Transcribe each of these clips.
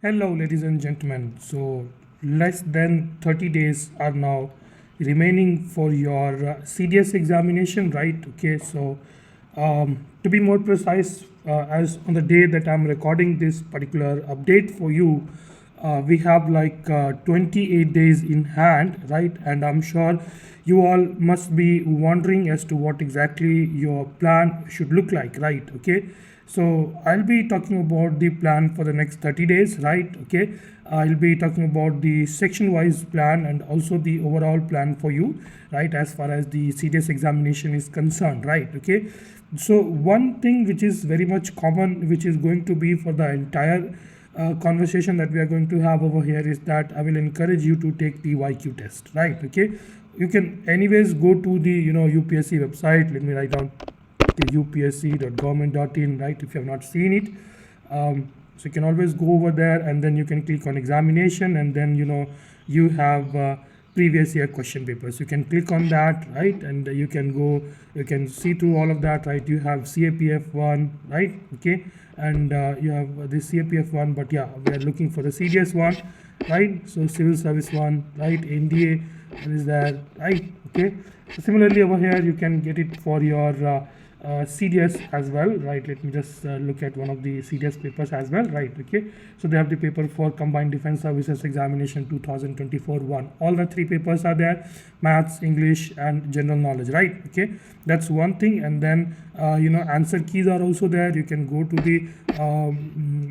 Hello, ladies and gentlemen. So, less than 30 days are now remaining for your CDS examination, right? Okay, so to be more precise, as on the day that I'm recording this particular update for you, we have like 28 days in hand, right? And I'm sure you all must be wondering as to what exactly your plan should look like, right? Okay, so I'll be talking about the plan for the next 30 days, right? Okay, I'll be talking about the section wise plan and also the overall plan for you, right, as far as the CDS examination is concerned, right? Okay, so one thing which is very much common, which is going to be for the entire conversation that we are going to have over here, is that I will encourage you to take the YQ test, right? Okay, you can anyways go to the UPSC website. Let me write down the upsc.government.in, right, if you have not seen it. So you can always go over there and then you can click on examination, and then you have previous year question papers. You can click on that, right, and you can go, you can see through all of that, right. You have CAPF1, right? Okay, and you have the CAPF1, but yeah, we are looking for the CDS one, right? So civil service one, right? NDA is there, right? Okay, so similarly over here you can get it for your CDS as well, right? Let me just look at one of the CDS papers as well, right? Okay, so they have the paper for Combined Defense Services Examination 2024 1. All the three papers are there: maths, English, and general knowledge, right? Okay, that's one thing. And then answer keys are also there. You can go to the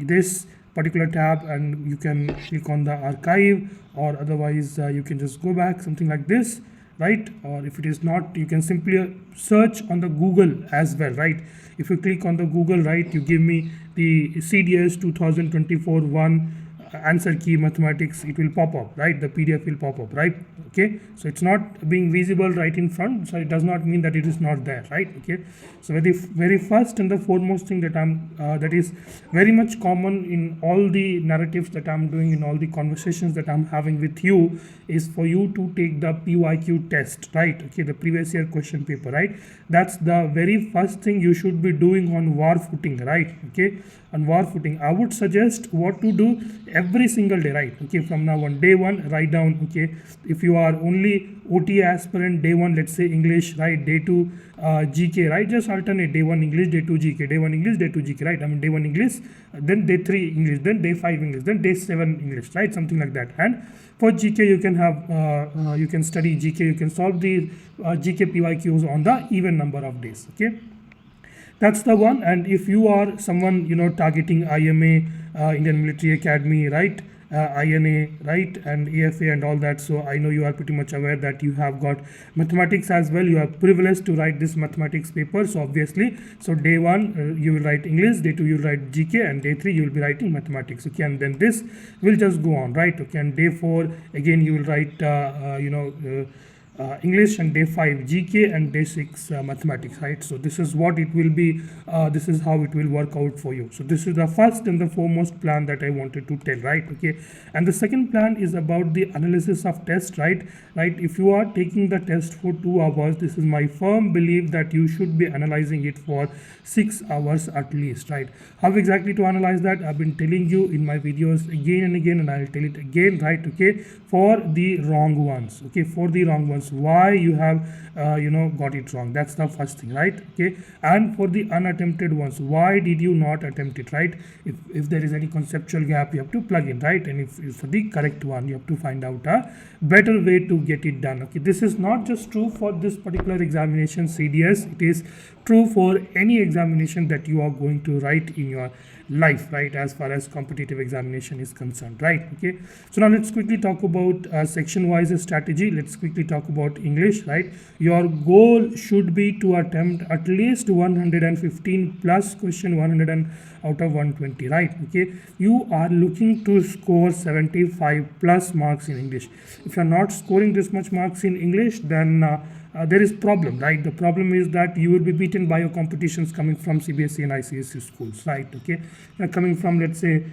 this particular tab and you can click on the archive, or otherwise you can just go back, something like this, right? Or if it is not, you can simply search on the Google as well, right? If you click on the Google, right, you give me the CDS 2024 1 answer key mathematics, it will pop up, right? The PDF will pop up, right? Okay, so it's not being visible right in front, so it does not mean that it is not there, right? Okay, so very first and the foremost thing that that is very much common in all the narratives that I'm doing, in all the conversations that I'm having with you, is for you to take the PYQ test, right? Okay, the previous year question paper, right? That's the very first thing you should be doing on war footing, right? Okay, on war footing, I would suggest what to do every single day, right? Okay, from now on, day one, write down. Okay, if you are only OT aspirant, day one, let's say English, right? Day two, GK, right? Just alternate: day one English, day two GK, day one English, day two GK, right? I mean, day one English, then day three English, then day five English, then day seven English, right? Something like that. And for GK, you can have you can study GK, you can solve the GK PYQs on the even number of days. Okay, that's the one. And if you are someone targeting IMA, Indian Military Academy, right, INA, right, and AFA and all that, so I know you are pretty much aware that you have got mathematics as well. You are privileged to write this mathematics paper, so obviously, so day one you will write English, day two you will write GK, and day three you will be writing mathematics. Okay, and then this will just go on, right? Okay, and day four again you will write English, and day 5 GK, and day 6 mathematics, right? So this is what it will be, this is how it will work out for you. So this is the first and the foremost plan that I wanted to tell, right? Okay, and the second plan is about the analysis of test, right? If you are taking the test for 2 hours, this is my firm belief that you should be analyzing it for 6 hours at least, right? How exactly to analyze that, I've been telling you in my videos again and again, and I'll tell it again, right? Okay, for the wrong ones, okay, for the wrong ones, why you have got it wrong, that's the first thing, right? Okay, and for the unattempted ones, why did you not attempt it, right? If there is any conceptual gap, you have to plug in, right? And if for the correct one, you have to find out a better way to get it done. Okay, this is not just true for this particular examination CDS, it is true for any examination that you are going to write in your life, right, as far as competitive examination is concerned, right? Okay, so now let's quickly talk about section wise strategy. Let's quickly talk about English, right? Your goal should be to attempt at least 115 plus question, 100 and out of 120, right? Okay, you are looking to score 75 plus marks in English. If you're not scoring this much marks in English, then there is problem, right? The problem is that you will be beaten by your competitions coming from CBSE and ICSE schools, right? Okay, coming from, let's say,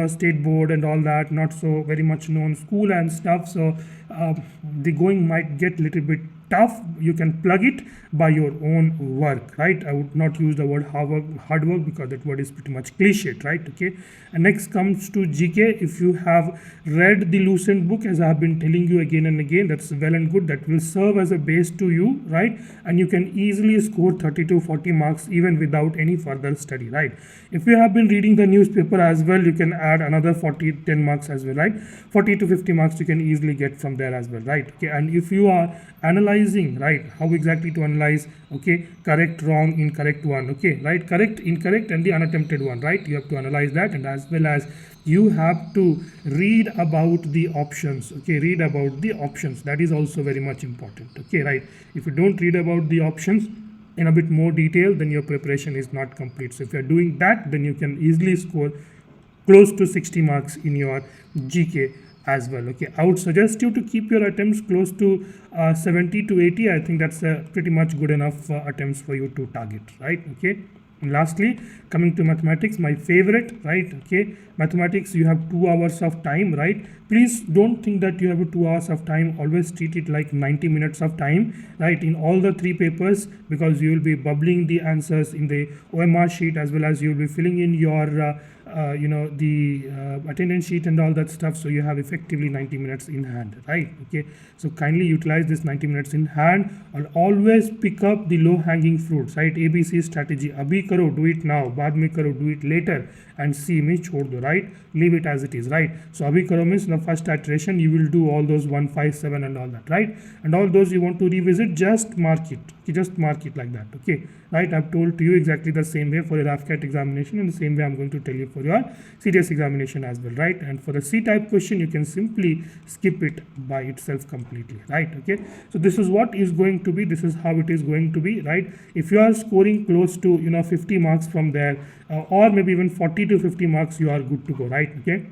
state board and all that, not so very much known school and stuff. So the going might get little bit tough, you can plug it by your own work, right? I would not use the word hard work because that word is pretty much cliched, right? Okay. And next comes to GK. If you have read the Lucent book, as I have been telling you again and again, that's well and good. That will serve as a base to you, right? And you can easily score 30 to 40 marks even without any further study, right? If you have been reading the newspaper as well, you can add another 10 marks as well, right? 40 to 50 marks you can easily get from there as well, right? Okay. And if you are analyzing, right, how exactly to analyze, okay, correct, wrong, incorrect one, okay, right, correct, incorrect, and the unattempted one, right? You have to analyze that, and as well as you have to read about the options, okay, read about the options. That is also very much important, okay, right? If you don't read about the options in a bit more detail, then your preparation is not complete. So if you are doing that, then you can easily score close to 60 marks in your GK as well, okay. I would suggest you to keep your attempts close to 70 to 80. I think that's pretty much good enough attempts for you to target, right? Okay. And lastly, coming to mathematics, my favorite, right? Okay, mathematics, you have 2 hours of time, right? Please don't think that you have 2 hours of time. Always treat it like 90 minutes of time, right? In all the 3 papers, because you will be bubbling the answers in the OMR sheet, as well as you will be filling in your the attendance sheet and all that stuff. So you have effectively 90 minutes in hand, right? Okay, so kindly utilize this 90 minutes in hand, and always pick up the low hanging fruits, right? ABC strategy, abhi karo, do it now, baad mein karo, do it later, and C mein chhod do, right? Leave it as it is, right? So abhi karo means in the first iteration you will do all those 1, 5, 7 and all that, right? And all those you want to revisit, just mark it, just mark it like that, okay, right? I've told to you exactly the same way for your AFCAT examination, and the same way I'm going to tell you for your CDS examination as well, right? And for the C-type question, you can simply skip it by itself completely, right? Okay, so this is what is going to be, this is how it is going to be, right? If you are scoring close to 50 marks from there, or maybe even 40 to 50 marks, you are good to go, right? Okay.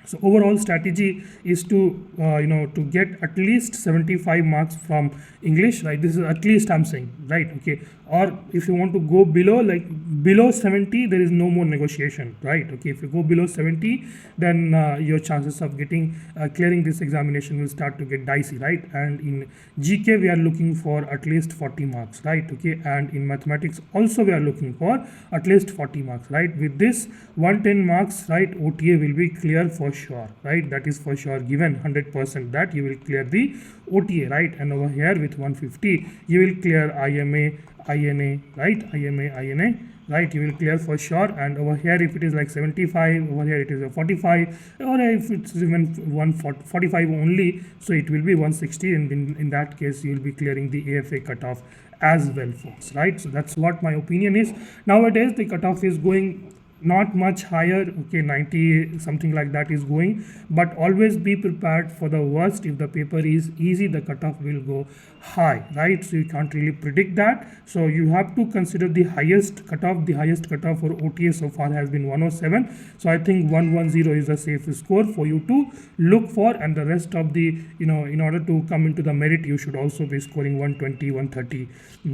So overall strategy is to to get at least 75 marks from English, right? This is at least I'm saying, right? Okay. Or if you want to go below, like below 70, there is no more negotiation, right? Okay. If you go below 70, then your chances of getting clearing this examination will start to get dicey, right? And in GK we are looking for at least 40 marks, right? Okay. And in mathematics also we are looking for at least 40 marks, right? With this 110 marks, right, OTA will be clear for sure, right? That is for sure given 100% that you will clear the OTA, right? And over here with 150 you will clear IMA, INA, right? INA, right? You will clear for sure. And over here if it is like 75, over here it is a 45, or if it's even 145 only, so it will be 160, and in that case you will be clearing the AFA cutoff as well, folks, right? So that's what my opinion is. Nowadays the cutoff is going not much higher, okay, 90 something like that is going, but always be prepared for the worst. If the paper is easy, the cutoff will go high, right? So you can't really predict that, so you have to consider the highest cutoff. The highest cutoff for OTA so far has been 107, so I think 110 is a safe score for you to look for, and the rest of the in order to come into the merit, you should also be scoring 120, 130.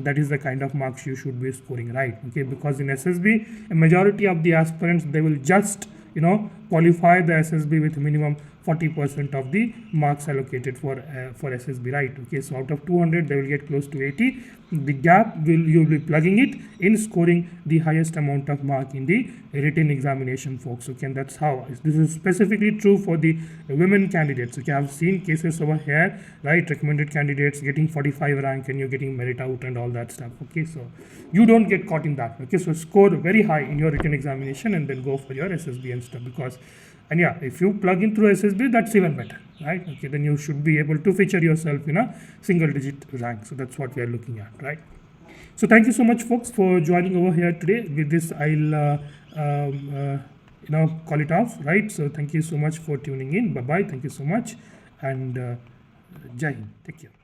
That is the kind of marks you should be scoring, right? Okay, because in SSB a majority of the aspirants, they will just qualify the SSB with minimum 40% of the marks allocated for SSB, right? Okay, so out of 200 they will get close to 80. The gap you will be plugging it in scoring the highest amount of mark in the written examination, folks. Okay, and that's how this is specifically true for the women candidates. Okay, I've seen cases over here, right? Recommended candidates getting 45 rank and you're getting merit out and all that stuff. Okay, so you don't get caught in that. Okay, so score very high in your written examination and then go for your SSB and stuff, because and yeah, if you plug in through SSB, that's even better, right? Okay, then you should be able to feature yourself in a single digit rank. So that's what we are looking at, right? So thank you so much, folks, for joining over here today. With this, I'll call it off, right? So thank you so much for tuning in. Bye bye. Thank you so much, and Jai Hind. Take care.